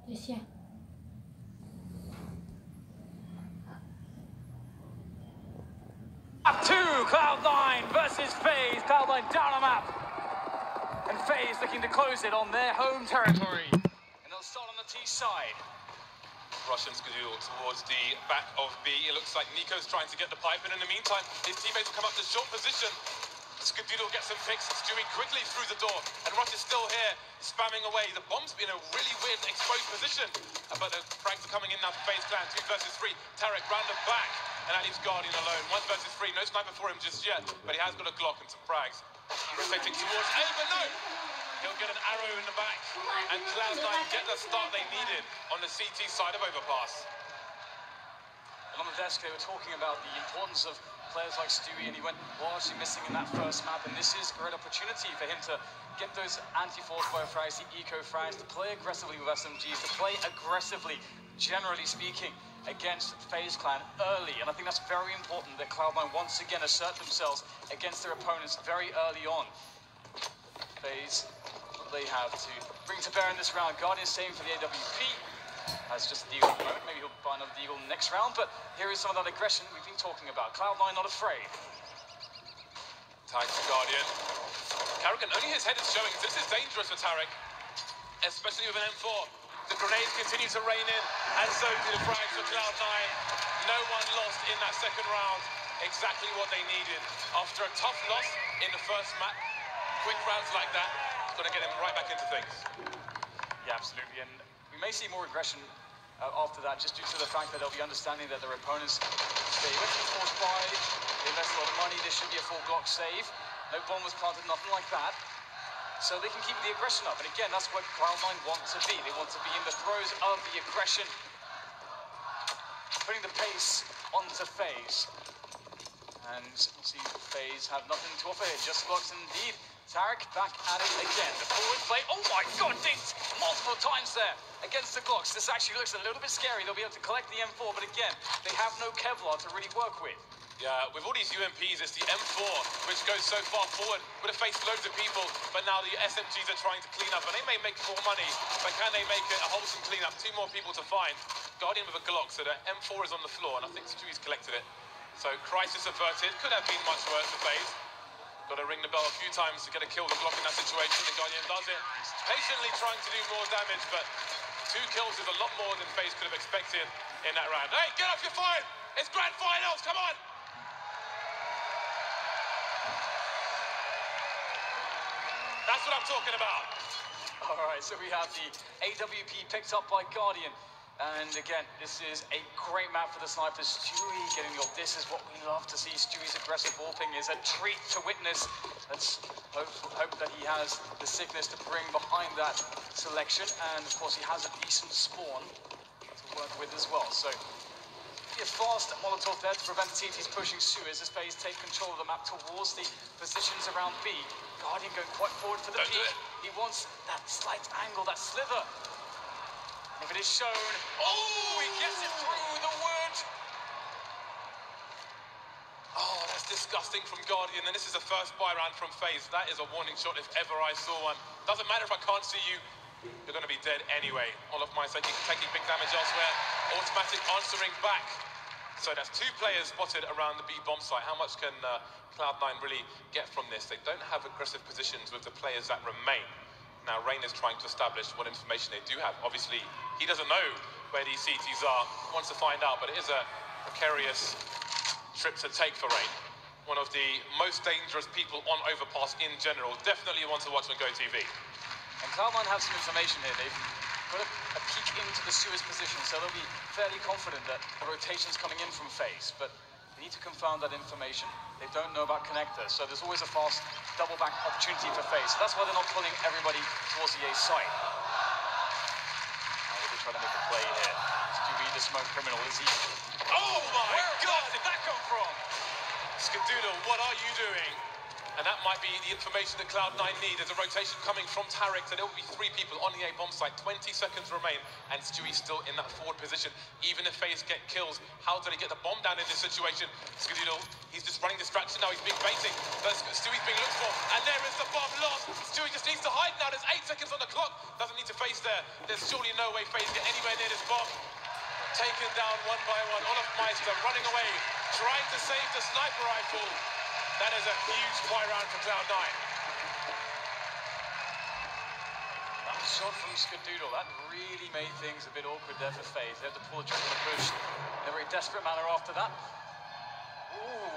Asia. Up 2, Cloud9 versus FaZe. Cloud9 down a map. And FaZe looking to close it on their home territory. And they'll start on the T side. Russian Skadul towards the back of B. It looks like Nico's trying to get the pipe, and in the meantime, his teammates will come up to short position. Skadul gets some picks, Stewie quickly through the door, and Rush is still here, spamming away. The bomb's in a really weird exposed position, but the frags are coming in now for FaZe Clan. 2 versus 3. Tarek round and back, and that leaves Guardian alone. 1 versus 3. No sniper for him just yet, but he has got a Glock and some frags. Rotating towards A, but no! He'll get an arrow in the back, and Cloud9 get the start they needed on the CT side of Overpass. And on the desk, they were talking about the importance of players like Stewie, and he went largely missing in that first map, and this is a great opportunity for him to get those anti-force-fire frags, the eco frags, to play aggressively with SMGs, to play aggressively, generally speaking, against FaZe Clan early. And I think that's very important that Cloud9 once again assert themselves against their opponents very early on. FaZe, what they have to bring to bear in this round. Guardian staying for the AWP. Has just a deagle at the moment. Maybe he'll buy another deagle next round, but here is some of that aggression we've been talking about. Cloud9 not afraid. Tag to Guardian. Karrigan, only his head is showing. This is dangerous for Tarek, especially with an M4. The grenades continue to rain in, and so do the frags for Cloud9. No one lost in that second round. Exactly what they needed. After a tough loss in the first map, quick rounds like that, got to get him right back into things. Yeah, absolutely. And we may see more aggression after that, just due to the fact that they'll be understanding that their opponents, they went to the force buy, they invested a lot of money, there should be a full Glock save. No bomb was planted, nothing like that. So they can keep the aggression up. And again, that's what Cloud9 want to be. They want to be in the throes of the aggression, putting the pace onto FaZe. And we'll see FaZe have nothing to offer here, just Glocks indeed. Tarek back at it again. The forward play. Oh my god, dinged multiple times there against the Glocks. This actually looks a little bit scary. They'll be able to collect the M4, but again, they have no Kevlar to really work with. Yeah, with all these UMPs, it's the M4 which goes so far forward. Would have faced loads of people, but now the SMGs are trying to clean up, and they may make more money, but can they make it a wholesome cleanup? 2 more people to find. Guardian with a Glock, so the M4 is on the floor, and I think Stewie's collected it. So crisis averted. Could have been much worse for FaZe. Got to ring the bell a few times to get a kill with Glock in that situation. The Guardian does it. Patiently trying to do more damage, but 2 kills is a lot more than FaZe could have expected in that round. Hey, get off your phone! It's grand finals, come on! That's what I'm talking about. All right, so we have the AWP picked up by Guardian. And again, this is a great map for the snipers. Stewie getting the this is what we love to see. Stewie's aggressive warping is a treat to witness. Let's hope that he has the sickness to bring behind that selection. And of course, he has a decent spawn to work with as well. So a fast Molotov there to prevent TT's pushing Suez as FaZe take control of the map towards the positions around B. Guardian going quite forward for the peak. He wants that slight angle, that slither. If it is shown, oh, he gets it through the wood. Oh, that's disgusting from Guardian, and this is the first buy round from FaZe. That is a warning shot if ever I saw one. Doesn't matter if I can't see you, you're going to be dead anyway. All of my taking big damage elsewhere. Automatic answering back. So that's 2 players spotted around the B bomb site. How much can Cloud9 really get from this? They don't have aggressive positions with the players that remain. Now, Rain is trying to establish what information they do have. Obviously, he doesn't know where these CTs are. He wants to find out, but it is a precarious trip to take for Rain. One of the most dangerous people on Overpass in general. Definitely one to watch on GoTV. And Cloud9 have some information here. They've got a peek into the Suez position, so they'll be fairly confident that the rotation's coming in from FaZe, but they need to confirm that information. They don't know about connectors, so there's always a fast double back opportunity for FaZe. So that's why they're not pulling everybody towards the A site. Now they're trying to make a play here. Stewie, the smoke criminal, is he? Oh my God! Where did that come from? Skadoodle, what are you doing? And that might be the information that Cloud9 need. There's a rotation coming from Tarek, so there will be 3 people on the A bomb site. 20 seconds remain, and Stewie's still in that forward position. Even if FaZe get kills, how do they get the bomb down in this situation? Skadoodle, he's just running distraction now. He's being baiting. Stewie's being looked for, and there is the bomb lost. Stewie just needs to hide now. There's 8 seconds on the clock. Doesn't need to face there. There's surely no way FaZe get anywhere near this bomb. Taken down one by one. Olaf Meister running away, trying to save the sniper rifle. That is a huge spy round for Cloud9. That shot from Skadoodle, that really made things a bit awkward there for FaZe. They had to pull the trigger on the push in a very desperate manner after that. Ooh.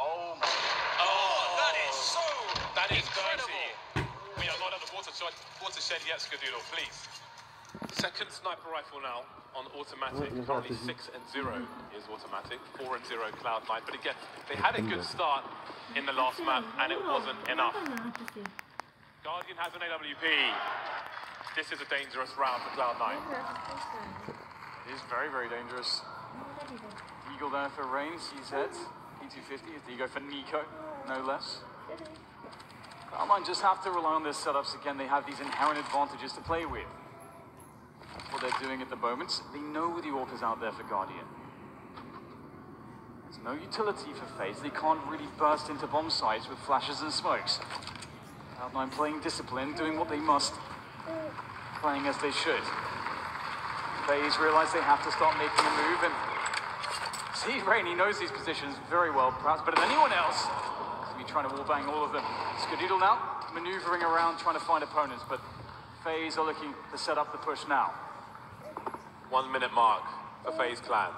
Oh my. Oh, that is so That is incredible. dirty. We are not at the watershed yet, Skadoodle, please. Second sniper rifle now on automatic. Currently 6-0 is automatic, 4-0 Cloud9. But again, they had a good start in the last map, and it wasn't enough. Guardian has an AWP. This is a dangerous round for Cloud9. It is very, very dangerous. Eagle there for Rain, CZ. P250 is the Ego for Nico, no less. Cloud9 just have to rely on their setups again. They have these inherent advantages to play with. What they're doing at the moment, they know the AWP is out there for Guardian. There's no utility for FaZe. They can't really burst into bomb sites with flashes and smokes. Cloud9 playing discipline, doing what they must, playing as they should. FaZe realize they have to start making a move, and see Rain, he knows these positions very well, perhaps better than anyone else. He's going to be trying to wallbang all of them. Skadoodle now, maneuvering around, trying to find opponents, but FaZe are looking to set up the push now. 1 minute mark for FaZe Clan.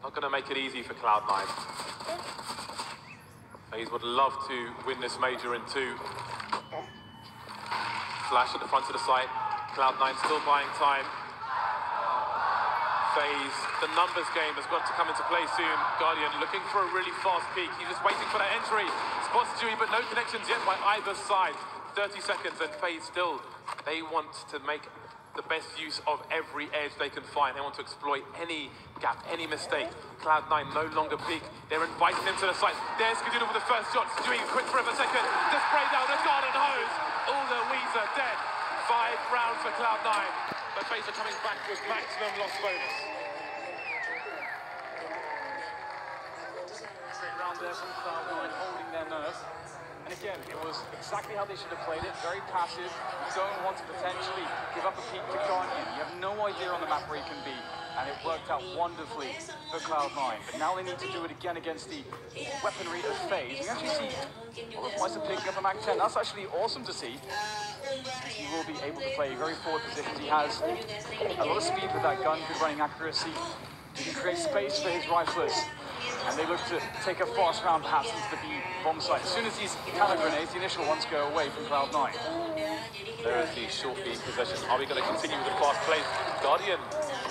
Not going to make it easy for Cloud9. FaZe would love to win this major in 2. Flash at the front of the site. Cloud9 still buying time. FaZe, the numbers game has got to come into play soon. Guardian looking for a really fast peak. He's just waiting for that entry. Spots Dewey, but no connections yet by either side. 30 seconds and FaZe still, they want to make the best use of every edge they can find. They want to exploit any gap, any mistake. Cloud9 no longer big. They're inviting them to the site. There's Skadoodle with the first shot. Doing quick for a second. The spray down the garden hose. All the weeds are dead. 5 rounds for Cloud9. But FaZe are coming back with maximum loss bonus. Great round there from Cloud9, holding their nerve. And again, it was exactly how they should have played it, very passive. You don't want to potentially give up a peek to Guardian. You have no idea on the map where he can be, and it worked out wonderfully for Cloud9. But now they need to do it again against the weaponry of FaZe. You actually see Olaf Meister picking up a Mac 10. That's actually awesome to see. He will be able to play very forward positions. He has a lot of speed with that gun, good running accuracy. He can create space for his riflers. And they look to take a fast round perhaps into the B bomb site. As soon as these cannon grenades, the initial ones, go away from Cloud9. There is the short B possession. Are we going to continue with the fast play? Guardian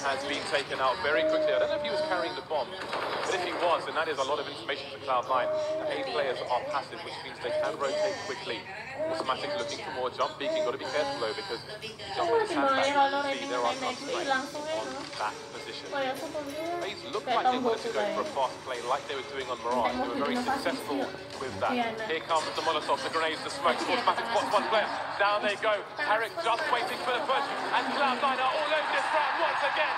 has been taken out very quickly. I don't know if he was carrying the bomb, but if he was, then that is a lot of information for Cloud9. The A players are passive, which means they can rotate quickly. Automatic looking for more jump peeking. Got to be careful though, because jump with his hand back, see there are constraints on that position. FaZe looked like they wanted to go for a fast play like they were doing on Mirage. They were very successful with that. Here comes the Molotov, the grenades, the smoke. Automatic spots one player. Down they go. Tarek just waiting for the push, and Cloud9 are all over this round once again.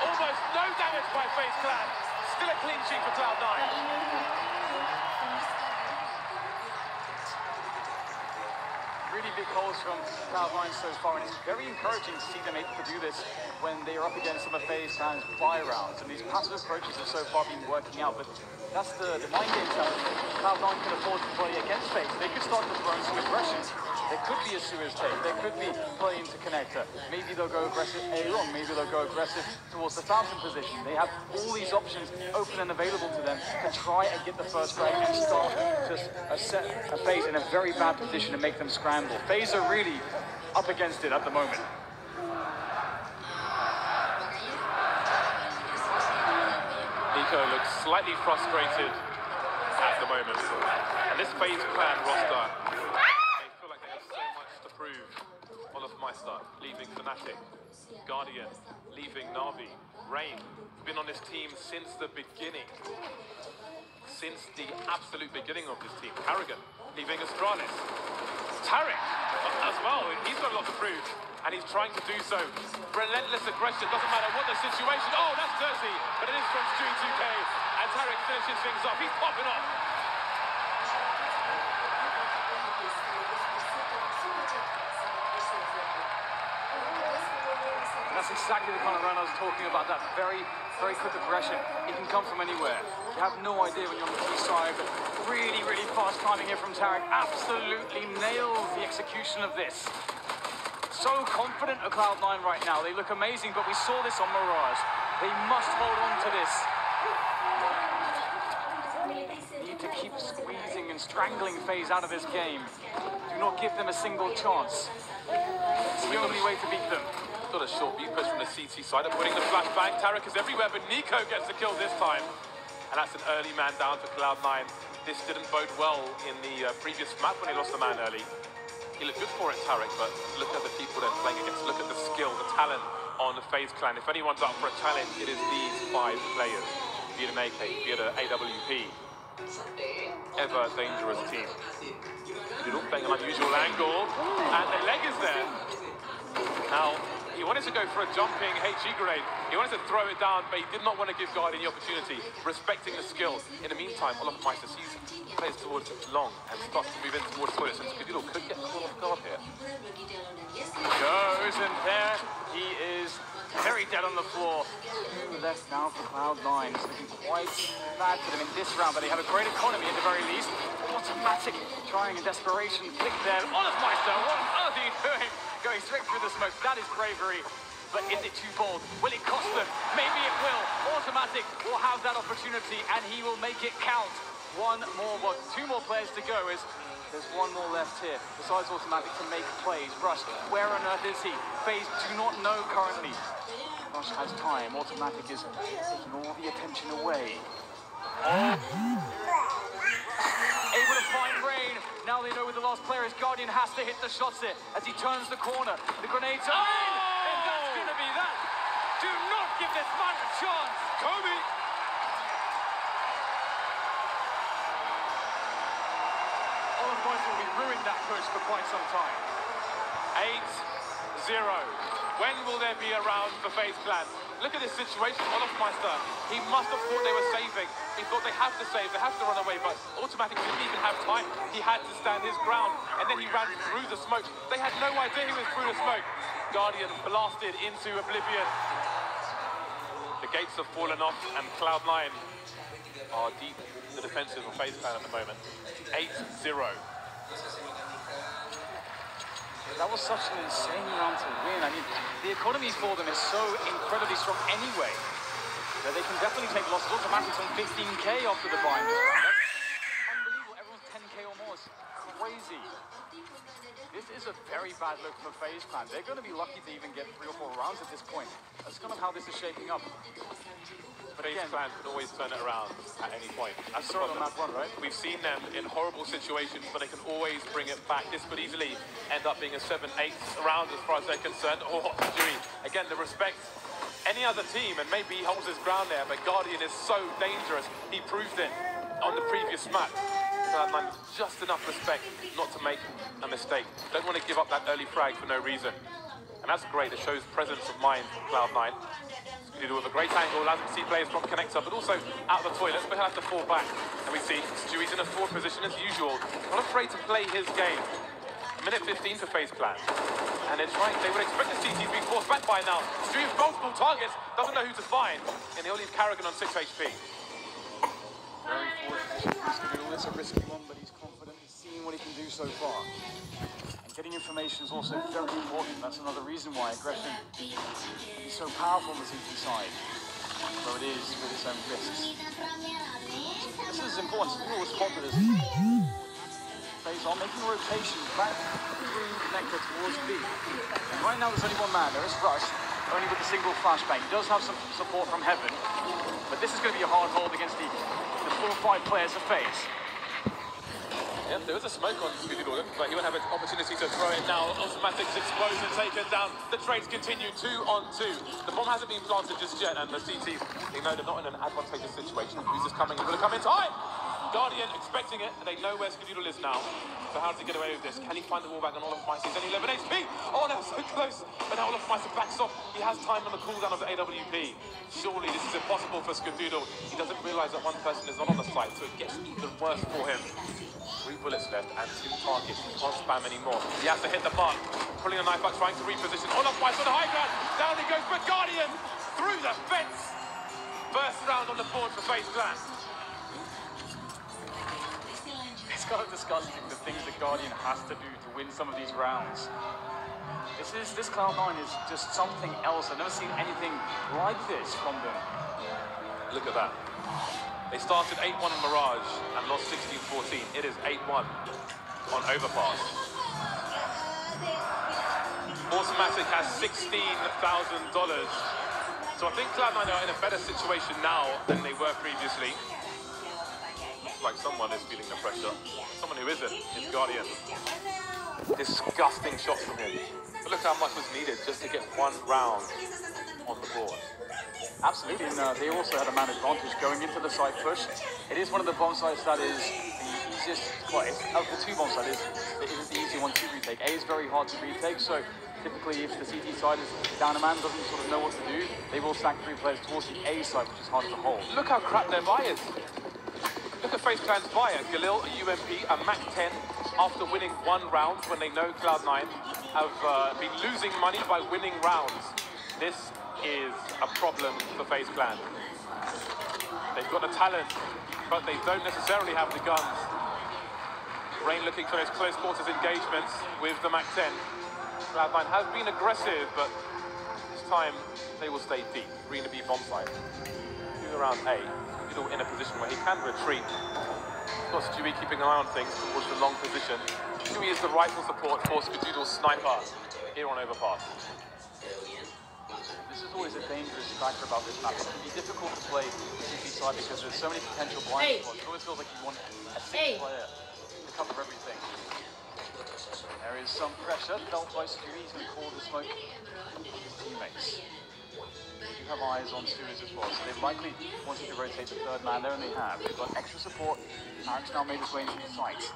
Almost no damage by FaZe Clan. Still a clean sheet for Cloud9. Really big holes from Cloud9 so far, and it's very encouraging to see them able to do this when they are up against some of FaZe fans' buy rounds. And these passive approaches have so far been working out, but that's the mind game challenge Cloud9 can afford to play against FaZe. They could start to throw some aggression. There could be a Suez take, there could be play into connector. Maybe they'll go aggressive A long, maybe they'll go aggressive towards the Fountain position. They have all these options open and available to them to try and get the first frag and start to set a FaZe in a very bad position and make them scramble. FaZe are really up against it at the moment. Nico looks slightly frustrated at the moment. And this FaZe Clan roster, they feel like they have so much to prove. Olaf Meister leaving Fnatic, Guardian leaving Na'Vi, Rain has been on this team since the beginning. Since the absolute beginning of this team. Carrigan leaving Astralis. Tarek as well, he's got a lot to prove, and he's trying to do so. Relentless aggression, doesn't matter what the situation. Oh, that's dirty, but it is from Stewie 2K, and Tarek finishes things off. He's popping off. That's exactly the kind of run I was talking about, that very quick aggression. It can come from anywhere. You have no idea when you're on the key side, but really fast timing here from Tarek. Absolutely nails the execution of this. So confident of Cloud9 right now. They look amazing, but we saw this on Mirage. They must hold on to this. Need to keep squeezing and strangling FaZe out of this game. Do not give them a single chance. It's the only way to beat them. Got a short beat push from the CT side of putting the flashbang. Tarek is everywhere, but Nico gets the kill this time. And that's an early man down for Cloud9. This didn't bode well in the previous map when he lost the man early. He looked good for it, Tarek, but look at the people they're playing against. Look at the skill, the talent on the FaZe clan. If anyone's up for a challenge, it is these 5 players. Be it an AK, be it an AWP. Ever dangerous team. You're playing an unusual angle, and the leg is there. Now, he wanted to go for a jumping HE grenade. He wanted to throw it down, but he did not want to give Guardian the opportunity, respecting the skill. In the meantime, Olofmeister sees plays towards long and starts to move in towards toilets, and Skadillo could get caught off guard here. Goes, and there he is, very dead on the floor. 2 left now for Cloud9. It's looking quite bad for them in this round, but they have a great economy at the very least. Automatic trying in desperation. Flick there. Olofmeister, what on earth are you doing? Going straight through the smoke. That is bravery. But is it too bold? Will it cost them? Maybe it will. Automatic will have that opportunity, and he will make it count. 2 more players to go. There's 1 more left here. Besides Automatic to make plays. Rush, where on earth is he? FaZe do not know currently. Rush has time. Automatic is taking all the attention away. Able to find Rain. Now they know where the last player is. Guardian has to hit the shots here as he turns the corner. The grenades are in, and that's going to be that. Do not give this man a chance. Kobe! Olofmeister will be ruined that push for quite some time. 8-0. When will there be a round for FaZe clan? Look at this situation, Olofmeister. He must have thought they were saving. He thought they have to save, they have to run away, but Automatic didn't even have time. He had to stand his ground, and then he ran through the smoke. They had no idea he was through the smoke. Guardian blasted into oblivion. The gates have fallen off, and Cloud9 are deep in the defensive of FaZe clan at the moment. 8-0. That was such an insane round to win. I mean, the economy for them is so incredibly strong anyway that they can definitely take losses. Automatic's on 15k after the bind. That's unbelievable. Everyone's 10k or more. It's crazy. This is a very bad look for FaZe clan. They're going to be lucky to even get 3 or 4 rounds at this point. That's kind of how this is shaping up. But FaZe clan can always turn it around at any point. I saw it on that one, right? We've seen them in horrible situations, but they can always bring it back. This could easily end up being a 7-8 round as far as they're concerned. Oh, Dewey, again, the respect. Any other team, and maybe he holds his ground there, but Guardian is so dangerous. He proved it on the previous map. Cloud9, just enough respect not to make a mistake. Don't want to give up that early frag for no reason. And that's great. It shows presence of mind from Cloud9. With a great angle, allows him to see players from connector, but also out of the toilets, but he'll have to fall back. And we see Stewie's in a forward position as usual. Not afraid to play his game. A minute 15 for FaZe clan. And they're trying, they would expect the CT to be forced back by now. Stewie with multiple targets, doesn't know who to find. And he'll leave Carrigan on 6 HP. Very forward position. It's a risky one, but he's confident. He's seeing what he can do so far. Getting information is also very important. That's another reason why aggression is so powerful on the CT side, though it is with its own risks. This is important. People will spot this. FaZe are making a rotation back through connector towards B. And right now there's only 1 man. There is Rush, only with a single flashbang. He does have some support from Heaven, but this is going to be a hard hold against the 4 or 5 players of FaZe. Yeah, there was a smoke on Skadoodle, but he won't have an opportunity to throw it now. Automatics explosion taken down. The trades continue 2-on-2. The bomb hasn't been planted just yet, and the CT, they know they're not in an advantageous situation. Who's just coming? He's going to come in time. Guardian expecting it, and they know where Skadoodle is now. So how does he get away with this? Can he find the wall back on Olaf Meiss? He's only 11 HP. Oh, no, so close. But now Olaf Meiss backs off. He has time on the cooldown of the AWP. Surely this is impossible for Skadoodle. He doesn't realise that one person is not on the site, so it gets even worse for him. 3 bullets left and 2 targets. He can't spam anymore. He has to hit the mark. Pulling a knife back, trying to reposition. Olaf Meiss on the high ground. Down he goes, but Guardian through the fence. First round on the board for FaZe Clan. It's kind of disgusting the things that Guardian has to do to win some of these rounds. This Cloud9 is just something else. I've never seen anything like this from them. Look at that. They started 8-1 on Mirage and lost 16-14. It is 8-1 on Overpass. Automatic has $16,000. So I think Cloud9 are in a better situation now than they were previously. Like someone is feeling the pressure. Someone who isn't is Guardian. Disgusting shot from him. But look how much was needed just to get 1 round on the board. Absolutely, and they also had a man advantage going into the site push. It is one of the bomb sites that is the easiest, well, of the 2 bomb sites, it is the easy one to retake. A is very hard to retake, so typically if the CT side is down a man, doesn't sort of know what to do, they will stack 3 players towards the A side, which is hard to hold. Look how crap their buy is. Look at FaZe Clan's buy at Galil, a UMP, a Mac 10, after winning 1 round when they know Cloud9 have been losing money by winning rounds. This is a problem for FaZe Clan. They've got the talent, but they don't necessarily have the guns. Rain looking for his close quarters engagements with the Mac 10. Cloud9 has been aggressive, but this time they will stay deep. Arena B bomb site. Moving around A. In a position where he can retreat. Got Stewie keeping an eye on things towards the long position. Stewie is the rifle support for Skadoodle's sniper here on Overpass. This is always a dangerous factor about this map. It can be difficult to play CT side because there's so many potential blind spots. It always feels like you want a single player to cover everything. There is some pressure felt by Stewie. He's going to call the smoke to his teammates. They do have eyes on Stewie as well, so they've likely wanted to rotate the 3rd man there, and they have. They've got extra support. Eric's now made his way into the site.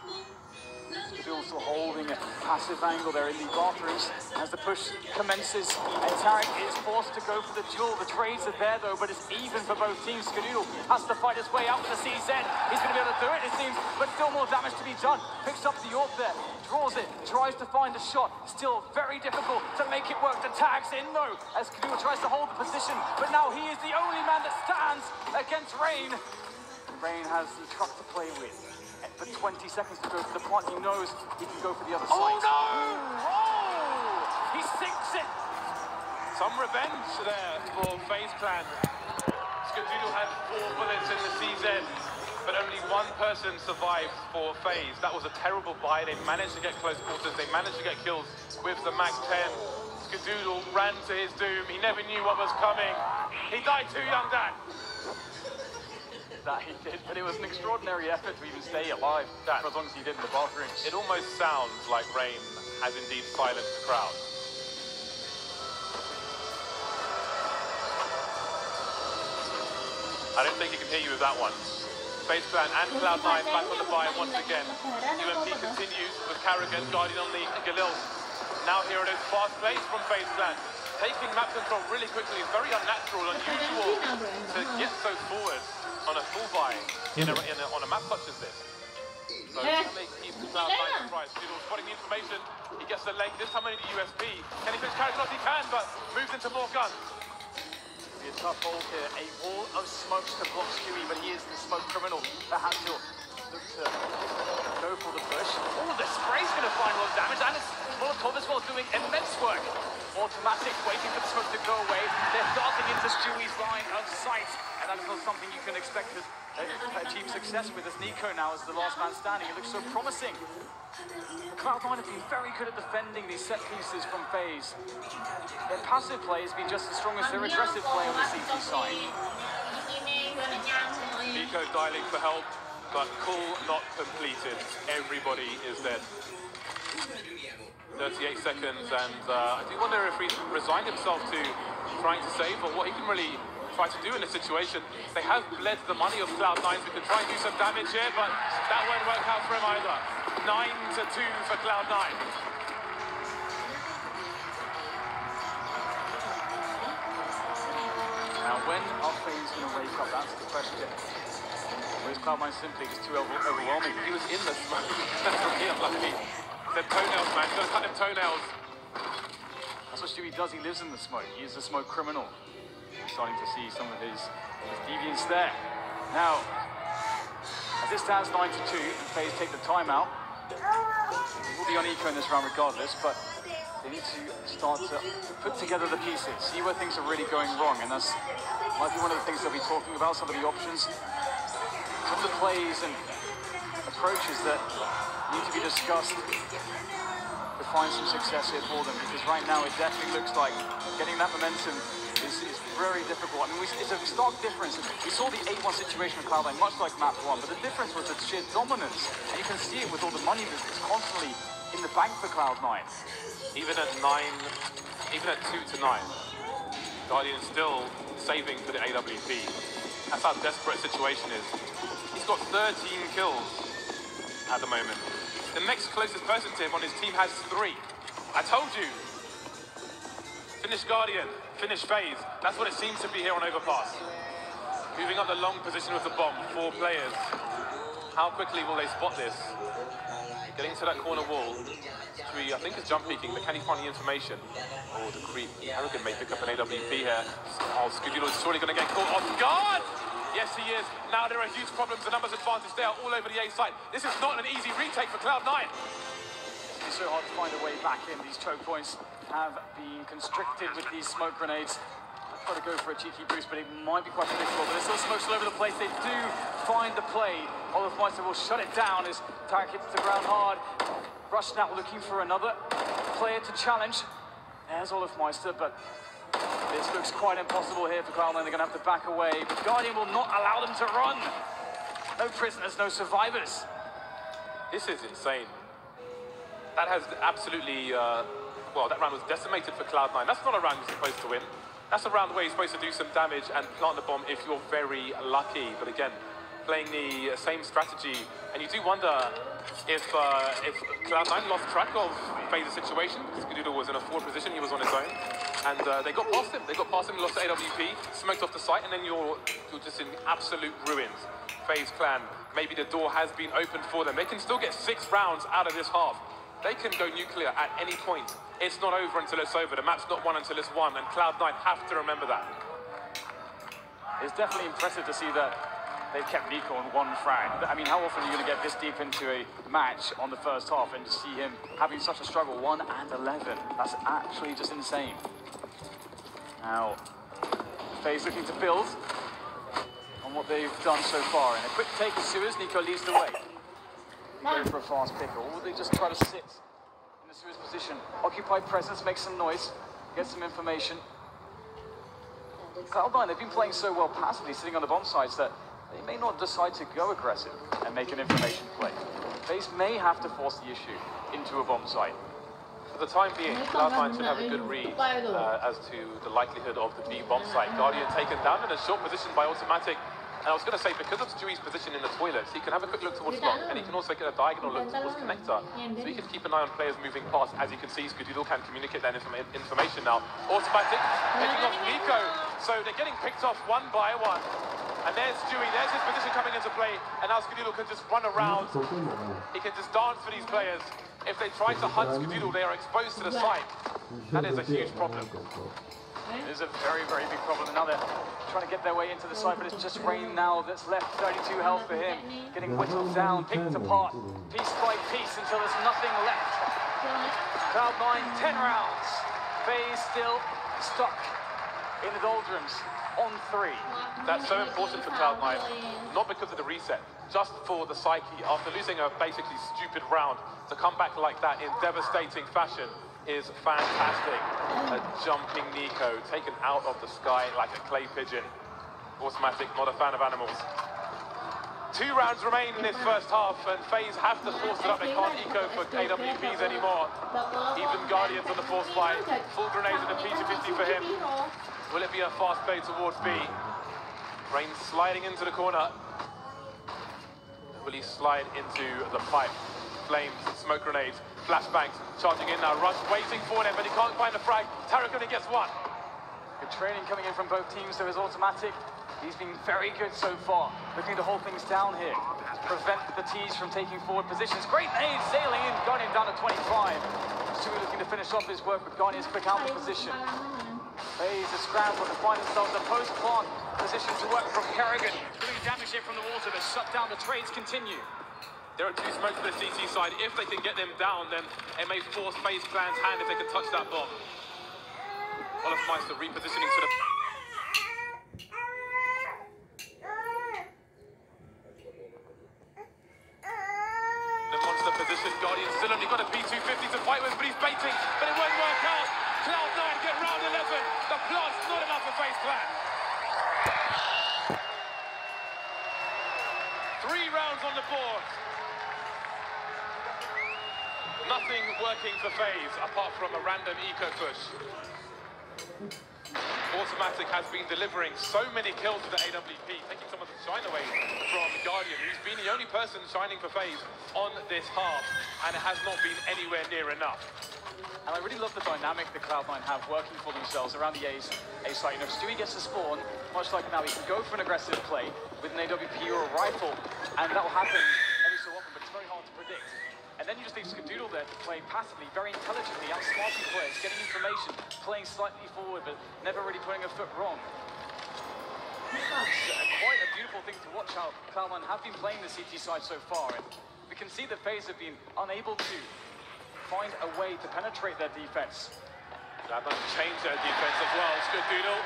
Skadoodle still holding a passive angle there in the bathrooms as the push commences, and Tarek is forced to go for the duel. The trades are there though, but it's even for both teams. Skadoodle has to fight his way out with the CZ. He's going to be able to do it, it seems, but still more damage to be done. Picks up the AWP there, draws it, tries to find a shot. Still very difficult to make it work. The tag's in though, as Skadoodle tries to hold the position, but now he is the only man that stands against Rain. Rain has the truck to play with. For 20 seconds to go to the point, he knows he can go for the other side. Oh no! Oh! He sinks it! Some revenge there for FaZe Clan. Skadoodle had 4 bullets in the CZ, but only 1 person survived for FaZe. That was a terrible buy. They managed to get close quarters. They managed to get kills with the Mac 10. Skadoodle ran to his doom. He never knew what was coming. He died too young, Dan. That he did, but it was an extraordinary effort to even stay alive for as long as he did in the bathrooms. It almost sounds like Rain has indeed silenced the crowd. I don't think he can hear you with that one. FaZe Clan and Cloud9 back on the buy once again. UMP continues with Carrigan guarding on the Galil. Now here it is, fast pace from FaZe Clan. Taking map control really quickly is very unnatural, unusual to get so forward on a full buy on a map such as this. So can they keep Cloud9 surprised? Skadoodle spotting the information. He gets the leg, this time only the USP. Can he finish Carrigan? He can, but moves into more guns. It'll be a tough hold here. A wall of smokes to block Stewie, but he is the smoke criminal that has to look to go for the push. Oh, the spray's going to find a lot of damage, and it's Molotov as well doing immense work. Automatic waiting for the smoke to go away. They're darting into Stewie's line of sight, and that is not something you can expect to achieve success with, as Nico now is the last man standing. It looks so promising. Cloud9 have been very good at defending these set pieces from FaZe. Their passive play has been just as strong as their aggressive play on the CT side. Nico dialing for help. but call not completed. Everybody is dead. 38 seconds, and I do wonder if he's resigned himself to trying to save, or what he can really try to do in this situation. They have bled the money of Cloud9, so we can try and do some damage here, but that won't work out for him either. 9-2 for Cloud9. Now, when are FaZe going to wake up? That's the question. Or is Cloud9 simply just too overwhelming? He was in the smoke. That's really unlucky. The toenails, man. He's got to cut them toenails. That's what Stewie does. He lives in the smoke. He is a smoke criminal. We're starting to see some of his deviance there. Now, as it stands 9-2, and FaZe take the timeout. It will be on eco in this round regardless, but they need to start to put together the pieces, see where things are really going wrong, and that's might be one of the things they'll be talking about, some of the options, some of the plays and approaches that need to be discussed to find some success here for them, because right now it definitely looks like getting that momentum is very difficult. I mean, it's a stark difference. We saw the 8-1 situation with Cloud9, much like map 1, but the difference was the sheer dominance, and you can see it with all the money that's constantly in the bank for Cloud9. Even at 2-9, Guardian still saving for the AWP. That's how desperate the situation is. He's got 13 kills at the moment. The next closest person to him on his team has 3. I told you. Finish Guardian, finish FaZe. That's what it seems to be here on Overpass. Moving up the long position with the bomb, 4 players. How quickly will they spot this? Getting to that corner wall. Tree, I think, is jump peeking, but can he find the information? Oh, the creep. Arrogant may pick up an AWP here. Oh, Skudilo is surely going to get caught off guard! Yes, he is. Now there are huge problems. The numbers advantage there all over the A side. This is not an easy retake for Cloud9. It's so hard to find a way back in. These choke points have been constricted with these smoke grenades. Try to go for a cheeky boost, but it might be quite predictable. But there's still smokes all over the place. They do find the play. Olofmeister will shut it down as Tarek hits the ground hard. Rush now looking for another player to challenge. There's Olofmeister, but this looks quite impossible here for Cloud9. They're going to have to back away, but Guardian will not allow them to run. No prisoners, no survivors. This is insane. That has absolutely, well, that round was decimated for Cloud9. That's not a round you're supposed to win. That's a round where you're supposed to do some damage and plant the bomb if you're very lucky. But again, playing the same strategy, and you do wonder if Cloud9 lost track of FaZe's situation, because Gaduda was in a forward position, he was on his own, and they got past him. They got past him, lost to AWP, smoked off the site, and then you're just in absolute ruins. FaZe clan, maybe the door has been opened for them. They can still get 6 rounds out of this half. They can go nuclear at any point. It's not over until it's over. The map's not won until it's won, and Cloud9 have to remember that. It's definitely impressive to see that they've kept Nico on 1 frag. I mean, how often are you going to get this deep into a match on the first half and to see him having such a struggle? 1 and 11. That's actually just insane. Now, FaZe looking to build on what they've done so far. And a quick take of Suez, Nico leads the way. Go for a fast pick, or will they just try to sit in the Suez position? Occupy presence, make some noise, get some information. Cloud9, they've been playing so well passively, sitting on the bomb sites, that they may not decide to go aggressive and make an information play. FaZe may have to force the issue into a bomb site. For the time being, Cloud9 should have a good read as to the likelihood of the B bomb site. Guardian taken down in a short position by Automatic. And I was going to say, because of Stewie's position in the toilets, he can have a quick look towards long, and he can also get a diagonal look towards connector. So he can keep an eye on players moving past. As you can see, Skudilo can communicate that information now. Automatic, picking off Nico. So they're getting picked off 1 by 1. And there's Stewie, there's his position coming into play, and now Skudilo can just run around. He can just dance for these players. If they try to hunt Skudilo, they are exposed to the site. That is a huge problem. It is a very, very big problem. And now they're trying to get their way into the site, but it's just Rain now that's left. 32 health for him. Getting whittled down, picked apart, piece by piece, until there's nothing left. Cloud9, 10 rounds. FaZe still stuck in the doldrums on 3. That's so important for Cloud9, not because of the reset, just for the psyche. After losing a basically stupid round, to come back like that in devastating fashion is fantastic. A jumping Nico, taken out of the sky like a clay pigeon. Automatic, not a fan of animals. 2 rounds remain in this first half, and FaZe have to force it up. They can't eco for AWPs anymore. Even Guardian's on the force fight. Full grenades and a P250 for him. Will it be a fast play towards B? Rain sliding into the corner. Will he slide into the pipe? Flames, smoke grenades, flashbangs, charging in now. Rush waiting for him, but he can't find the frag. Tarek only gets 1. Good training coming in from both teams. There is automatic. He's been very good so far, looking to hold things down here, prevent the T's from taking forward positions. Great nade sailing in, Guardian down to 25. Stewie looking to finish off his work with Guardian's quick alpha position. FaZe is scrambled to find themselves a post-plant position to work from Kerrigan. Doing damage here from the water, but shut down. The trades continue. There are 2 smokes to the CT side. If they can get them down, then it may force FaZe Clan's hand if they can touch that bomb. Olafmeister repositioning to the... position. Guardian still only got a P250 to fight with, but he's baiting, but it won't work out. Cloud9 get round 11. The plant's not enough for FaZe Clan. 3 rounds on the board. Nothing working for FaZe apart from a random eco push. Automatic has been delivering so many kills to the AWP, taking some of the shine away from Guardian, who's been the only person shining for FaZe on this half, and it has not been anywhere near enough. And I really love the dynamic that Cloud9 have working for themselves around the A site. You know, if Stewie gets to spawn, much like now, he can go for an aggressive play with an AWP or a rifle, and that will happen every so often, but it's very hard to predict. And then you just leave Skadoodle there to play passively, very intelligently, outsmarting players, getting information, playing slightly forward, but never really putting a foot wrong. It's quite a beautiful thing to watch how Cloud9 have been playing the CT side so far. And we can see that FaZe have been unable to find a way to penetrate their defense. Cloud9 changed their defense as well. Skadoodle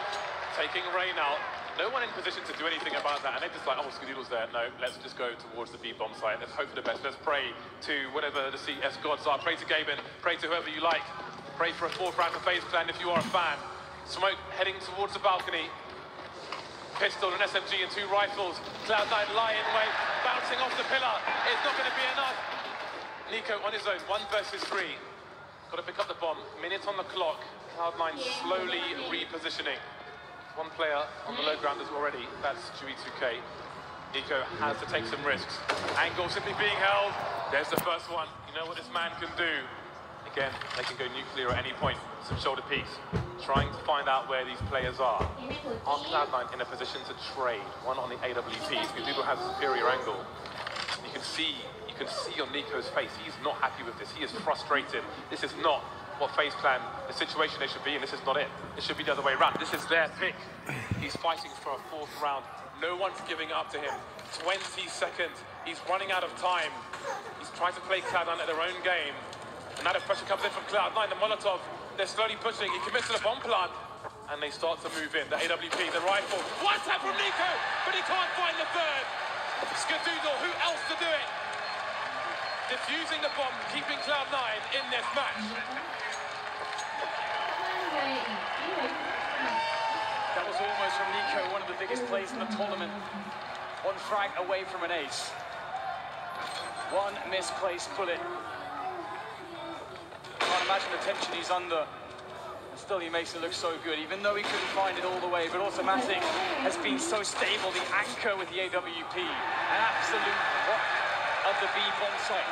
taking Rain out. No one in position to do anything about that, and they're just like, oh, Skadoodle's there. No, let's just go towards the B bomb site. Let's hope for the best. Let's pray to whatever the CS gods are. Pray to Gaben. Pray to whoever you like. Pray for a 4th round for FaZe Clan if you are a fan. Smoke heading towards the balcony. Pistol, an SMG, and 2 rifles. Cloud9 lying in wait, bouncing off the pillar. It's not going to be enough. Nico on his own, 1 versus 3. Got to pick up the bomb. Minute on the clock. Cloud9 slowly repositioning. 1 player on the low ground as already. That's Stewie 2K. Nico has to take some risks. Angle simply being held. There's the first one. You know what this man can do. Again, they can go nuclear at any point. Some shoulder peeks. Trying to find out where these players are. Are Cloud9 in a position to trade? 1 on the AWP. Skadoodle has a superior angle. You can see on Nico's face, he's not happy with this. He is frustrated. This is not what FaZe Clan, the situation they should be in. This is not it. It should be the other way around. This is their pick. He's fighting for a 4th round. No one's giving up to him. 20 seconds. He's running out of time. He's trying to play Cloud9 at their own game. And now the pressure comes in from Cloud9. The Molotov, they're slowly pushing. He commits to the bomb plant. And they start to move in. The AWP, the rifle. One tap from Nico, but he can't find the 3rd. Skadoodle, who else to do it? Defusing the bomb, keeping Cloud9 in this match. That was almost from Nico, one of the biggest plays in the tournament. 1 frag away from an ace. 1 misplaced bullet. Can't imagine the tension he's under. And still he makes it look so good, even though he couldn't find it all the way. But Automatic has been so stable, the anchor with the AWP. An absolute rock of the B bomb site.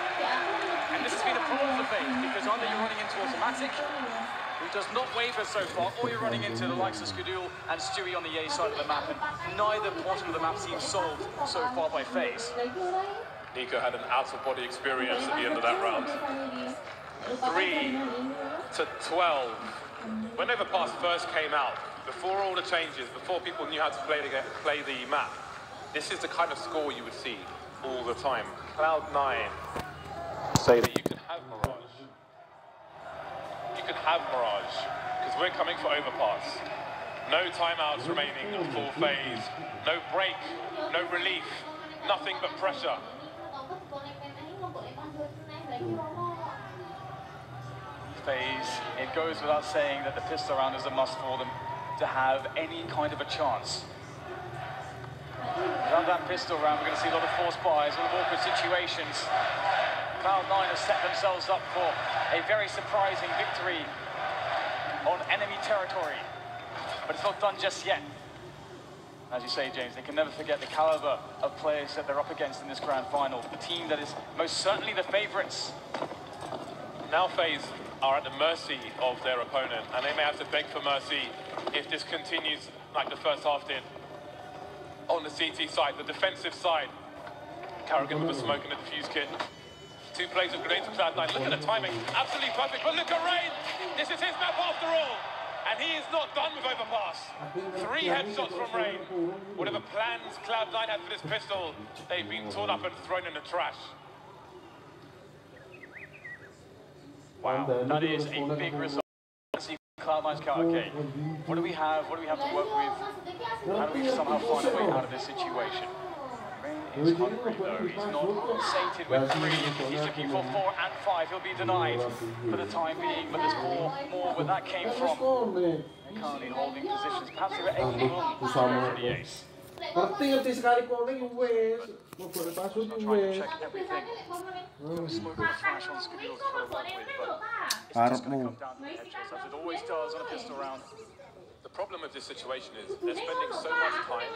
And this has been a problem for FaZe, because either you're running into Automatic, who does not waver so far, or you're running into the likes of Skadoodle and Stewie on the A side of the map, and neither portion of the map seems solved so far by FaZe. Nico had an out-of-body experience at the end of that round. 3 to 12. When Overpass first came out, before all the changes, before people knew how to play the map, this is the kind of score you would see all the time. Cloud9 say that you can have Mirage. You can have Mirage, because we're coming for Overpass. No timeouts remaining of full phase. No break, no relief, nothing but pressure. FaZe, it goes without saying that the pistol round is a must for them to have any kind of a chance. Around that pistol round, we're going to see a lot of forced buys, a lot of awkward situations. Cloud9 have set themselves up for a very surprising victory on enemy territory. But it's not done just yet. As you say, James, they can never forget the caliber of players that they're up against in this grand final. The team that is most certainly the favourites. Now FaZe are at the mercy of their opponent, and they may have to beg for mercy if this continues like the first half did. On the CT side, the defensive side, Carrigan with a smoke and a defuse kit. 2 plays of grenades from Cloud9. Look at the timing, absolutely perfect. But look at Rain, this is his map after all. And he is not done with overpass. 3 headshots from Rain. Whatever plans Cloud9 had for this pistol, they've been torn up and thrown in the trash. Wow, that is a big result. Let's see Cloud9's count. Okay, what do we have? What do we have to work with? How do we somehow find a way out of this situation? Rain is hungry though. He's not sated with 3. He's looking for 4 and 5. He'll be denied for the time being, but there's more where that came from. They're currently holding positions. Perhaps they were aiming for the ace. Tinggal sekali calling yung ways. Trying to check everything. Smoke and flash on Skidoo to work with, but it's just going to come down to the headshots, as it always does on a pistol round. The problem with this situation is they're spending so much time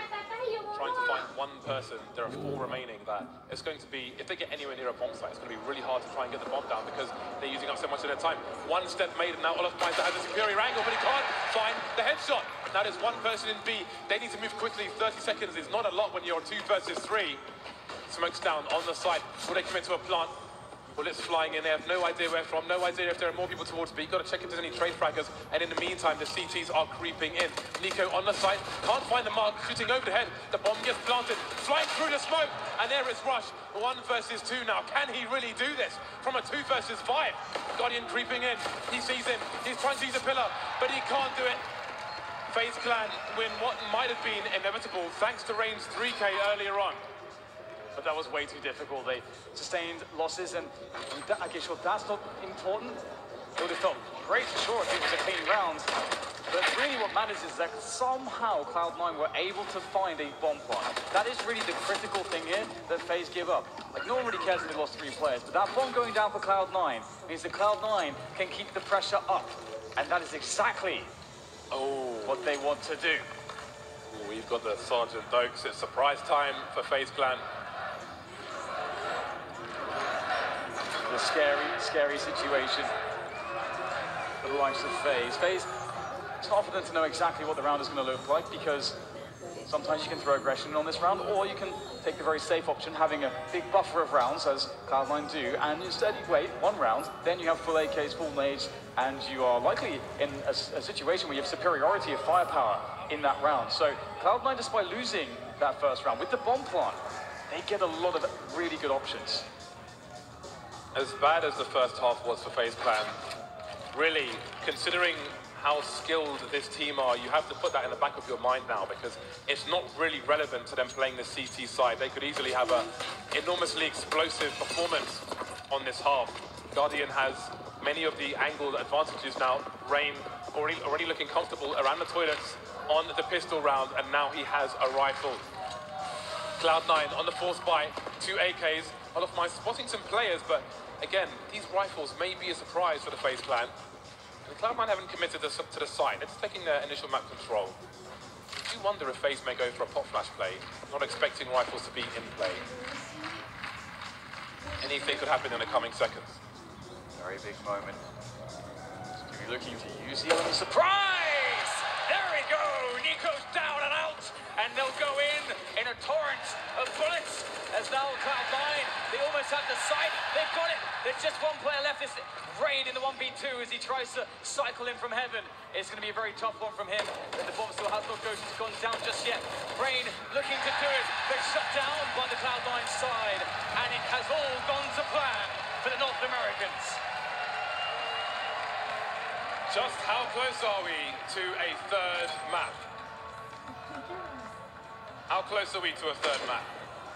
trying to find one person. There are 4 remaining that it's going to be, if they get anywhere near a bomb site, it's going to be really hard to try and get the bomb down because they're using up so much of their time. 1 step made, and now Olaf Meister has a superior angle, but he can't find the headshot. Now there's 1 person in B. They need to move quickly. 30 seconds is not a lot when you're 2 versus 3. Smokes down on the side. Will they commit to a plant? Bullets flying in. They have no idea where from, no idea if there are more people towards B. Got to check if there's any trade fraggers. And in the meantime, the CTs are creeping in. Nico on the side, can't find the mark, shooting over the head. The bomb gets planted, flying through the smoke. And there is Rush. 1 versus 2 now. Can he really do this from a 2 versus 5? Guardian creeping in. He sees him. He's trying to use a pillar, but he can't do it. FaZe Clan win what might have been inevitable thanks to Rain's 3K earlier on. But that was way too difficult. They sustained losses, and okay, sure, that's not important. It would have felt great for sure if it was a clean round. But really what matters is that somehow Cloud9 were able to find a bomb plant. That is really the critical thing here that FaZe give up. Like, no one really cares if they lost 3 players, but that bomb going down for Cloud9 means that Cloud9 can keep the pressure up. And that is exactly what they want to do. We've got the Sergeant Dokes. It's surprise time for FaZe Clan. A scary situation for the likes of FaZe. FaZe, it's hard for them to know exactly what the round is going to look like because sometimes you can throw aggression on this round, or you can take the very safe option, having a big buffer of rounds, as Cloud9 do, and instead you wait 1 round, then you have full AKs, full nades, and you are likely in a situation where you have superiority of firepower in that round. So Cloud9, despite losing that first round with the bomb plant, they get a lot of really good options. As bad as the first half was for FaZe Clan, really, considering how skilled this team are, you have to put that in the back of your mind now because it's not really relevant to them playing the CT side. They could easily have an enormously explosive performance on this half. Guardian has many of the angled advantages now. Rain already looking comfortable around the toilets on the pistol round, and now he has a rifle. Cloud9 on the force buy, 2 AKs. Olaf Meister spotting some players, but again, these rifles may be a surprise for the FaZe Clan. And Cloud9 haven't committed to the site. It's taking their initial map control. I do wonder if FaZe may go for a pop flash play, not expecting rifles to be in play. Anything could happen in the coming seconds. Very big moment. Stewie looking to use the element surprise! There we go! Nico's down and out, and they'll go in a torrent of bullets. As now Cloud9, they almost have the site. They've got it. There's just 1 player left. This Rain in the 1v2 as he tries to cycle in from heaven. It's going to be a very tough one from him. But the bomb still has not gone down just yet. Rain looking to do it. They're shut down by the Cloud9 side. And it has all gone to plan for the North Americans. Just how close are we to a 3rd map? How close are we to a 3rd map?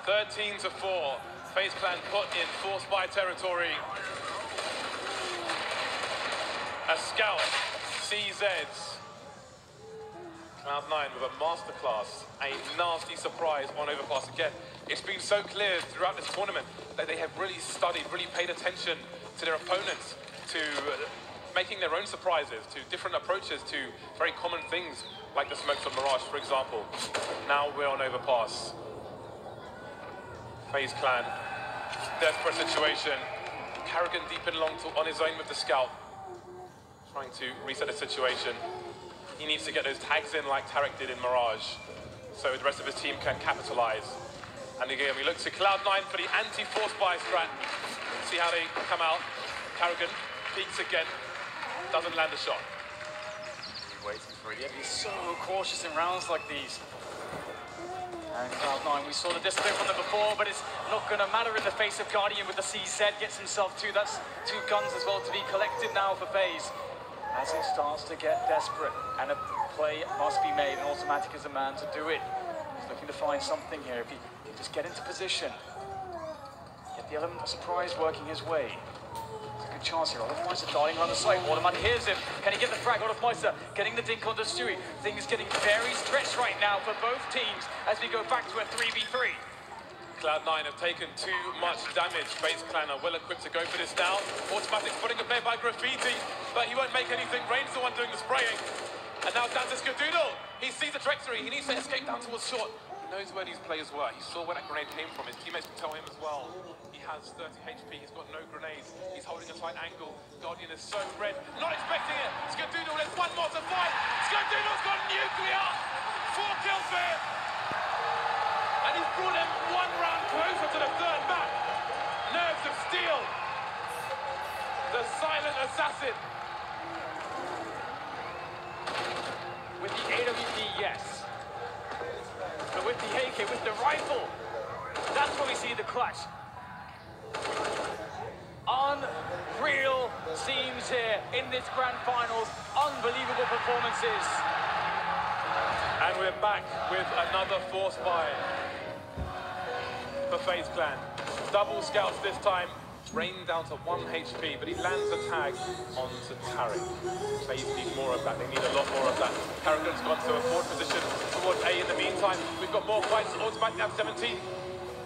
13 to 4. FaZe Clan put in force by territory. A scout, CZs. Cloud9 with a masterclass, a nasty surprise on overpass again. It's been so clear throughout this tournament that they have really studied, really paid attention to their opponents, to making their own surprises, to different approaches to very common things like the smokes of Mirage, for example. Now we're on overpass. FaZe Clan, desperate situation. Karrigan deep in long on his own with the scout, trying to reset the situation. He needs to get those tags in like Tarek did in Mirage, so the rest of his team can capitalize. And again, we look to Cloud9 for the anti-force buy strat. See how they come out. Karrigan peeks again, doesn't land a shot. Waiting for it. He's so cautious in rounds like these. And Cloud9, we saw the discipline from them before, but it's not going to matter in the face of Guardian with the CZ. Gets himself two. That's two guns as well to be collected now for FaZe. As it starts to get desperate, and a play must be made, and Automatic is a man to do it. He's looking to find something here. If he can just get into position, get the element of surprise working his way. It's a good chance here. Olofmeister darting around the side. Automatic hears him. Can he get the frag? Olofmeister getting the dink onto Stewie. Things getting very stretched right now for both teams as we go back to a 3v3. Cloud9 have taken too much damage. FaZe Clan are well equipped to go for this now. Automatic's putting a play by Graffiti, but he won't make anything. Rain's the one doing the spraying. And now down to Skadoodle. He sees the trajectory. He needs to escape down towards short. He knows where these players were. He saw where that grenade came from. His teammates can tell him as well. He has 30 HP. He's got no grenades. He's holding a tight angle. Guardian is so red. Not expecting it. Skadoodle, there's one more to fight. Skadoodle's got nuclear. 4 kills for him. And he's brought him one round closer to the third map. Nerves of steel. The silent assassin. With the AWP, yes. But with the AK, with the rifle, that's where we see the clutch. Unreal scenes here in this grand finals. Unbelievable performances. And we're back with another force buy for FaZe Clan. Double scouts this time. Rain down to 1 HP, but he lands a tag onto Tarek. FaZe need more of that. They need a lot more of that. Karrigan's gone to a forward position towards A in the meantime. We've got more fights. Automatic at 17.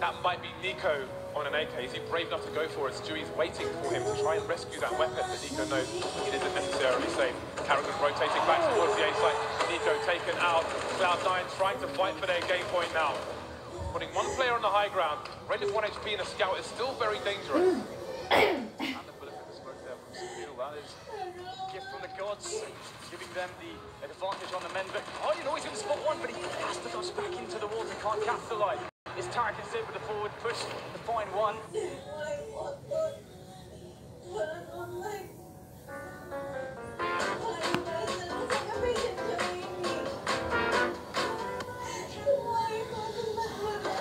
That might be Nico on an AK. Is he brave enough to go for it? Stewie's waiting for him to try and rescue that weapon, but Nico knows it isn't necessarily safe. Karrigan rotating back towards the A site. Nico taken out. Cloud9 trying to fight for their game point now. Putting one player on the high ground. Rain of 1 HP and a scout is still very dangerous. And the bullet for the smoke there from Steele. That is A gift from the gods, giving them the advantage on the men. But Guardian always going to spot one, but he has to dodge back into the walls. He can't capitalize. It's Tarek instead with the forward push to find one.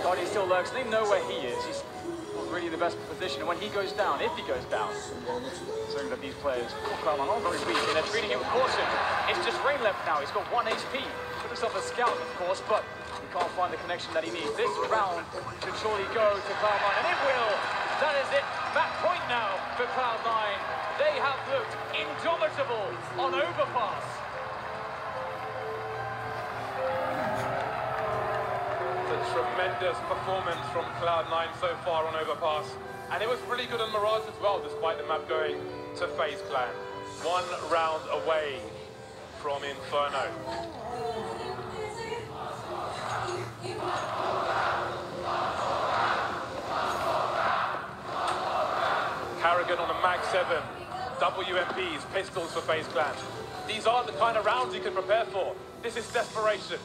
Guardian still lurks. They know where he is. He's not really the best position. And when he goes down, if he goes down, showing that these players are very weak and they're treating him with caution. It's just Rain left now. He's got 1 HP. Put himself a scout, of course, but he can't find the connection that he needs. This round should surely go to Cloud9, and it will. That is it. That point now for Cloud9. They have looked indomitable on overpass. A tremendous performance from Cloud9 so far on overpass. And it was really good on Mirage as well, despite the map going to FaZe Clan. 1 round away from Inferno. Karrigan on a Mag 7. WMPs, pistols for FaZe Clan. These aren't the kind of rounds you can prepare for. This is desperation.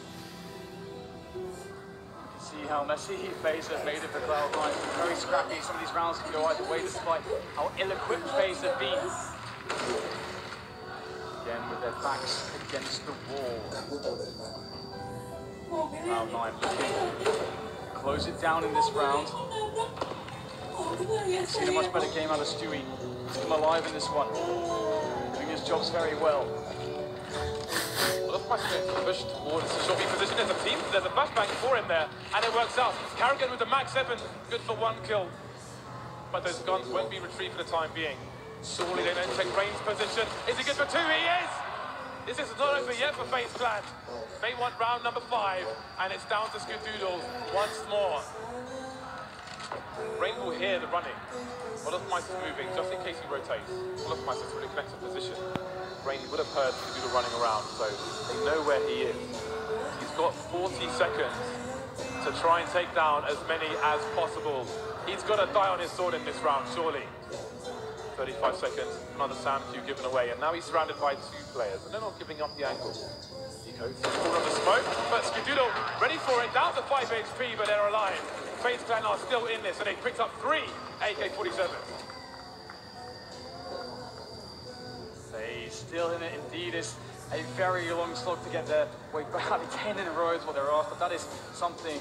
See how messy FaZe has made it for Cloud9. Very scrappy. Some of these rounds can go either way despite how ill-equipped FaZe have been. Again with their backs against the wall. Cloud9 looking to close it down in this round. Seen a much better game out of Stewie. Keep him alive in this one. Doing his jobs very well. Pushed towards the short B position. There's a team, there's a flashbang for him there, and it works out. Karrigan with the Mag 7, good for 1 kill. But those guns won't be retrieved for the time being. Surely they don't take Rain's position. Is he good for 2? He is! This is not over yet for FaZe Clan. They want round number 5, and it's down to Skadoodle once more. Rain will hear the running. Olofmeister is moving, just in case he rotates. Olofmeister is in a really connected position. Rain would have heard Skadoodle running around, so they know where he is. He's got 40 seconds to try and take down as many as possible. He's got to die on his sword in this round, surely. 35 seconds, another Sam Q given away, and now he's surrounded by 2 players, and they're not giving up the angle. Nico, caught on the smoke, but Skadoodle ready for it, down to 5 HP, but they're alive. FaZe Clan are still in this, and they picked up 3 AK-47s. They still in it, indeed. It's a very long slog to get there. Wait, barely 10 in a row is what they're after. That is something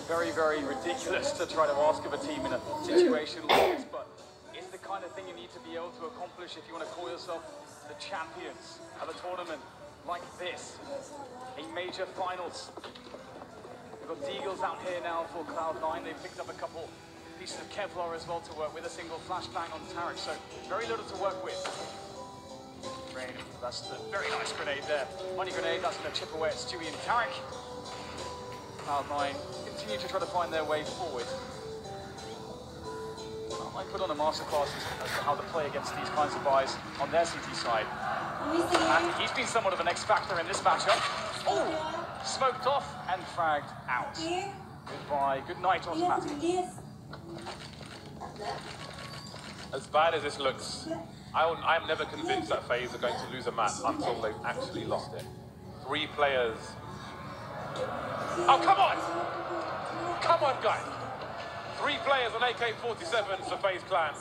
very, very ridiculous to try to ask of a team in a situation like this, but it's the kind of thing you need to be able to accomplish if you want to call yourself the champions of a tournament like this. A major finals. We've got Deagles out here now for Cloud9. They've picked up a couple pieces of Kevlar as well to work with, a single flashbang on Tarek, so very little to work with. Rain, that's the very nice grenade there. Money grenade, that's going to chip away at Stewie and Tarek. Cloud9 continue to try to find their way forward. I put on a masterclass as to how to play against these kinds of buys on their CT side. And he's been somewhat of an X-factor in this matchup. Oh! Smoked off and fragged out. Goodbye, good night, automatic. As bad as this looks, I'm never convinced that FaZe are going to lose a match until they've actually lost it. 3 players. Oh, come on! Come on, guys! 3 players on AK-47 for FaZe Clan.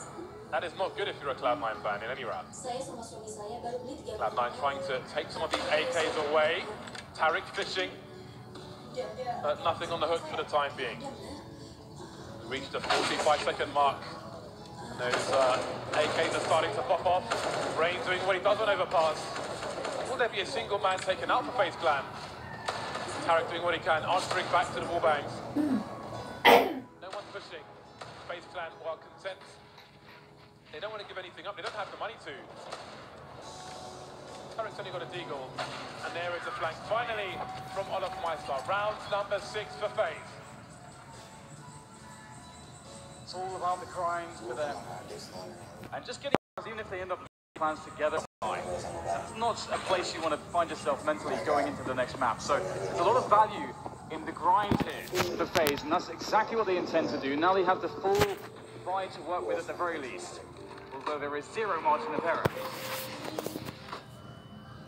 That is not good if you're a Cloud9 fan in any round. Cloud9 trying to take some of these AKs away. Tarek fishing, but nothing on the hook for the time being. We reached the 45-second mark, and those AKs are starting to pop off. Rain doing what he does on overpass. Will there be a single man taken out for FaZe Clan? Tarek doing what he can, answering back to the wallbangs. No one pushing. FaZe Clan, while content, they don't want to give anything up. They don't have the money to. Tarek's only got a deagle, and there is a flank finally from Olofmeister. Round number 6 for FaZe. It's all about the grind for them. And just getting, even if they end up plans together, that's not a place you want to find yourself mentally going into the next map. So there's a lot of value in the grind here for FaZe, and that's exactly what they intend to do. Now they have the full buy to work with at the very least, although there is 0 margin of error.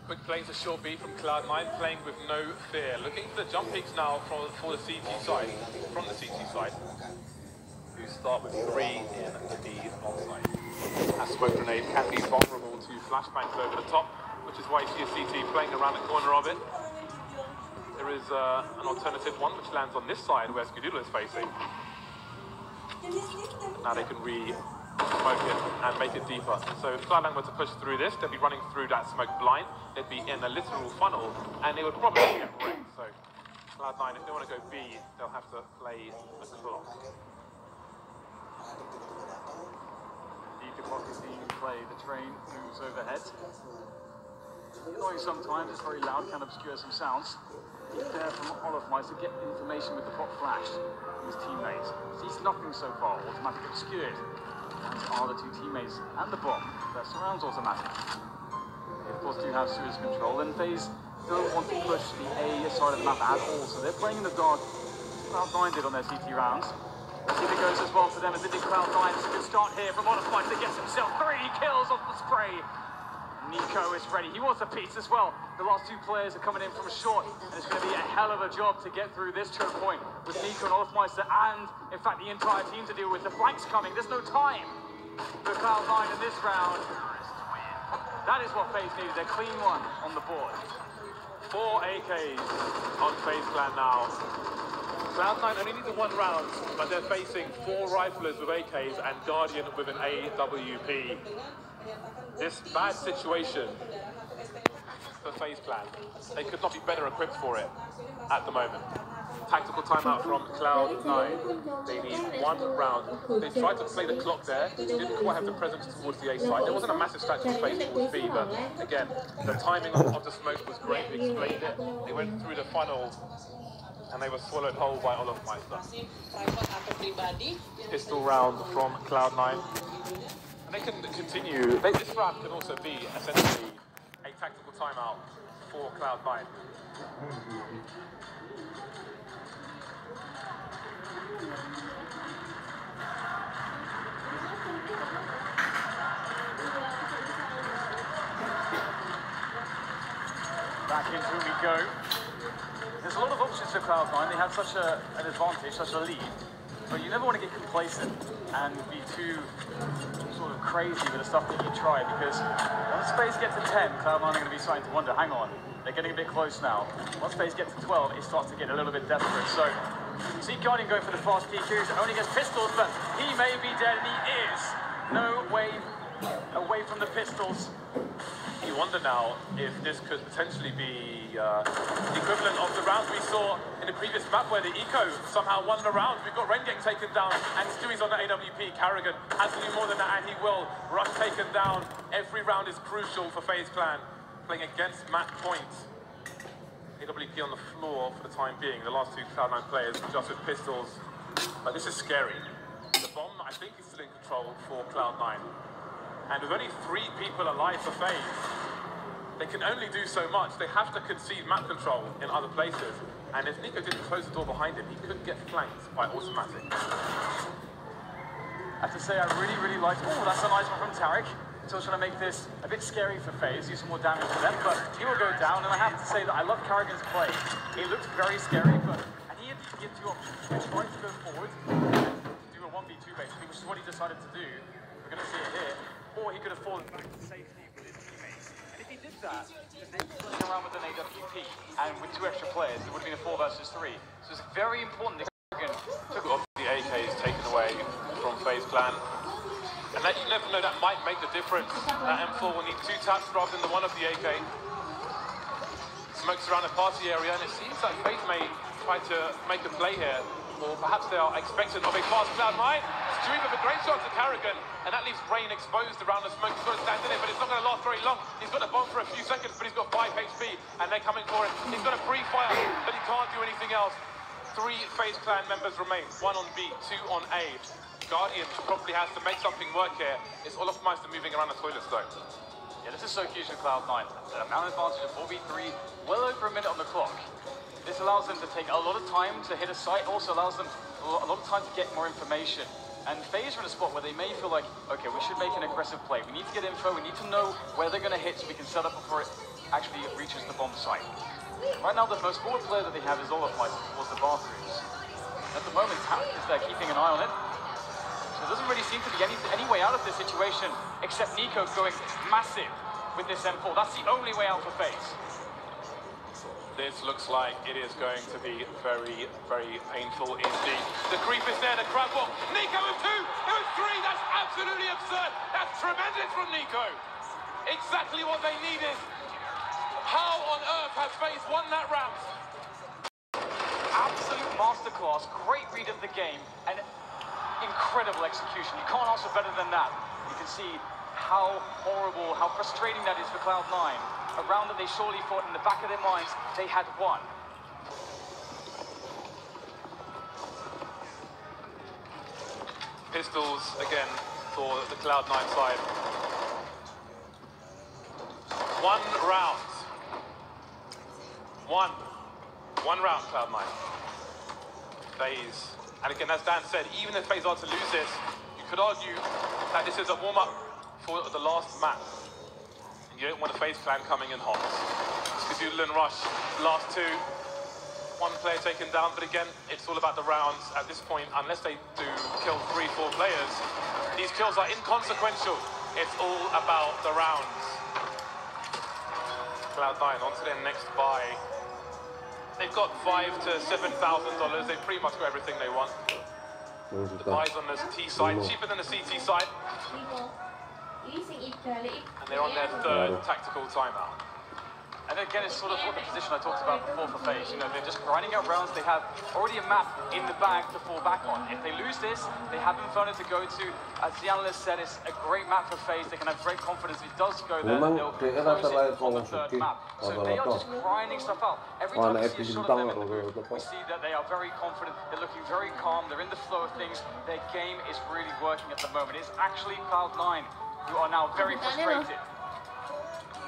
Quick play to short B from Cloud9, playing with no fear. Looking for the jump peaks now for the CT side, from the CT side, who start with 3 in the B onside. A smoke grenade can be vulnerable to flashbangs over the top, which is why you see a CT playing around the corner of it. There is an alternative one which lands on this side where Skadoodle is facing. Now they can smoke it and make it deeper. So if Cloud9 were to push through this, they'd be running through that smoke blind, they'd be in a literal funnel, and they would probably get wrecked. So Cloud9, if they want to go B, they'll have to play the clock. Indeed, the clock is being played, the train moves overhead. Annoying sometimes, it's very loud, can obscure some sounds. There from Olofmeister to get information with the pop flash from his teammates. Sees nothing so far, automatic obscured. And are the 2 teammates and the bomb that surrounds automatic. They of course do have serious control, and FaZe don't want to push the A side of the map at all, so they're playing in the dark. Cloud9 did on their CT rounds. Let's see if it goes as well for them as it did Cloud9. It's a good start here from Olofmeister, gets himself 3 kills off the spray. Nico is ready. He wants a piece as well. The last 2 players are coming in from short, and it's going to be a hell of a job to get through this choke point with Nico and Olofmeister, and in fact the entire team to deal with. The flanks coming. There's no time for Cloud9 in this round. That is what FaZe needed. A clean one on the board. 4 AKs on FaZe Clan now. Cloud9 only need the 1 round, but they're facing 4 riflers with AKs and Guardian with an AWP. This bad situation for FaZe Clan, they could not be better equipped for it at the moment. Tactical timeout from Cloud9. They need one round. They tried to play the clock there. Didn't quite have the presence towards the A side. There wasn't a massive strategy phase towards B, but again, the timing of the smoke was great. We explained it. They went through the funnel and they were swallowed whole by all of my stuff. Pistol round from Cloud9. And they can continue. This round can also be essentially a tactical timeout for Cloud9. Back into it we go. There's a lot of options for Cloud9. They have such an advantage, such a lead, but you never want to get complacent and be too sort of crazy with the stuff that you try, because once FaZe get to 10, Cloud9 are going to be starting to wonder, hang on, they're getting a bit close now. Once FaZe get to 12, it starts to get a little bit desperate. So, see Guardian going for the fast PQs, only gets pistols, but he may be dead, and he is. No way away from the pistols. You wonder now if this could potentially be the equivalent of the rounds we saw in the previous map where the Eco somehow won the round. We've got Ren getting taken down and Stewie's on the AWP. Carrigan has to do more than that, and he will. Rush taken down. Every round is crucial for FaZe Clan. Playing against Matt Point. AWP on the floor for the time being. The last two Cloud9 players just with pistols. But this is scary. The bomb, I think, is still in control for Cloud9. And with only 3 people alive for FaZe, they can only do so much. They have to concede map control in other places. And if Nico didn't close the door behind him, he could get flanked by automatic. I have to say, I really liked. Oh, that's a nice one from Tarek. Still trying to make this a bit scary for FaZe, do some more damage to them, but he will go down. And I have to say that I love Carrigan's play. It looks very scary, but he had 2 options. He tried to go forward and do a 1v2 basically, which is what he decided to do. We're going to see it here. Or he could have fallen back to safety with his teammates. And if he did that, just running around with an AWP and with 2 extra players, it would have been a 4 versus 3. So it's very important that Carrigan took off the AK is taken away from FaZe Clan. And that, you never know, that might make the difference. That M4 will need 2 taps rather than the 1 of the AK. Smokes around the party area, and it seems like FaZe may try to make a play here. Or perhaps they are expectant of a fast Cloud9. Stewie with a great shot to Carrigan, and that leaves Rain exposed around the smoke. He's got to stand in it, but it's not going to last very long. He's got the bomb for a few seconds, but he's got 5 HP, and they're coming for him. He's got a pre-fire, but he can't do anything else. 3 FaZe Clan members remain, 1 on B, 2 on A. Guardian probably has to make something work here. It's all of Meister moving around the toilets though. Yeah, this is so huge for Cloud9. An amount advantage of 4v3, well over a minute on the clock. This allows them to take a lot of time to hit a site, also allows them a lot of time to get more information. And FaZe are in a spot where they may feel like, okay, we should make an aggressive play. We need to get info, we need to know where they're going to hit so we can set up before it actually reaches the bomb site. Right now, the most forward player that they have is Olaf Meister towards the bathrooms. At the moment, Tarek is there keeping an eye on it. So there doesn't really seem to be any way out of this situation except Nico going massive with this M4. That's the only way out for FaZe. This looks like it is going to be very painful indeed. The creep is there, the crab walk. Nico with 2, it was 3, that's absolutely absurd. That's tremendous from Nico. Exactly what they needed. How on earth has FaZe won that round? Absolute masterclass, great read of the game, and incredible execution. You can't ask for better than that. You can see how horrible, how frustrating that is for Cloud9. A round that they surely thought in the back of their minds they had won. Pistols again for the Cloud9 side. 1 round. One round, Cloud9. FaZe. And again, as Dan said, even if FaZe are to lose this, you could argue that this is a warm-up for the last map. You don't want a FaZe Clan coming in hot. Skadoodle and Rush, last 2. 1 player taken down, but again, it's all about the rounds at this point. Unless they do kill 3, 4 players, these kills are inconsequential. It's all about the rounds. Cloud9 on to their next buy. They've got $5,000 to $7,000. They've pretty much got everything they want. The buys on the T side, cheaper than the CT side. And they're on their 3rd tactical timeout. And again, it's sort of what the position I talked about before for FaZe. You know, they're just grinding out rounds. They have already a map in the bag to fall back on. If they lose this, they have Inferno to go to. As the analyst said, it's a great map for FaZe. They can have great confidence. If it does go there, they'll close it on the third map. So they are just grinding stuff out. Every time we see a shot of them in the booth, we see that they are very confident. They're looking very calm. They're in the flow of things. Their game is really working at the moment. It's actually Cloud9 who are now very frustrated.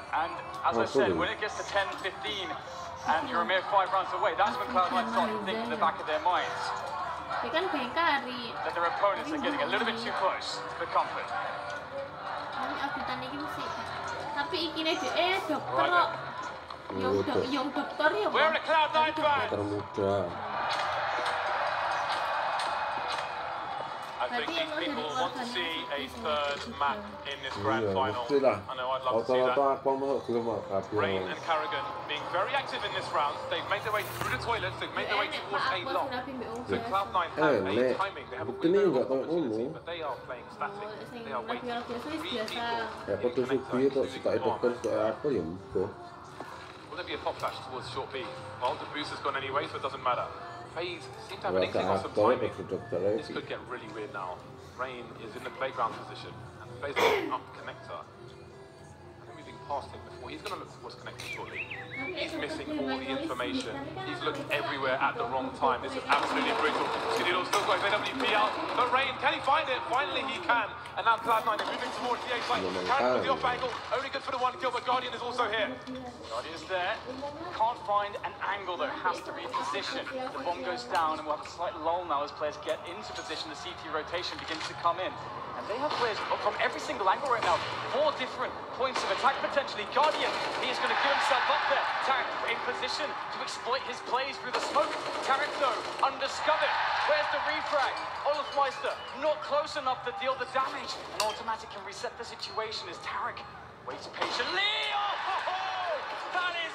And as I said, when it gets to 10-15 and you're a mere 5 rounds away, that's when Cloud9 start to think in the back of their minds that their opponents are getting a little bit too close for comfort. We're a Cloud9 fan! I think these people want to see a third map in this grand final. I know I'd love to see that. Rain and Carrigan being very active in this round. They've made their way through the toilets, they've made their way towards A long. So Cloud9 have a timing, they have a window of opportunity, but they are playing static. They are waiting for 3 people to connect. Will there be a pop flash towards short B? Well, the boost has gone anyway, so it doesn't matter. FaZe seem to have an inkling of some timing. This could get really weird now. Rain is in the playground position, and FaZe is up connector. And moving past him before, he's going to look towards connector shortly. He's missing all the information. He's looking everywhere at the wrong time. This is absolutely brutal. Skiddy'll still got his AWP out, but Rain, can he find it? Finally he can. And now Cloud9 are moving towards the A side. Carrigan with the off angle, only good for the 1 kill, but Guardian is also here. Guardian is there. Can't find an angle though, has to be positioned. The bomb goes down and we'll have a slight lull now as players get into position. The CT rotation begins to come in. And they have players from every single angle right now. 4 different points of attack potentially. Guardian, he is going to give himself up there. Tarek in position to exploit his plays through the smoke. Tarek though, undiscovered. Where's the refrag? Olafmeister not close enough to deal the damage. And Automatic can reset the situation as Tarek waits patiently. Oh, that is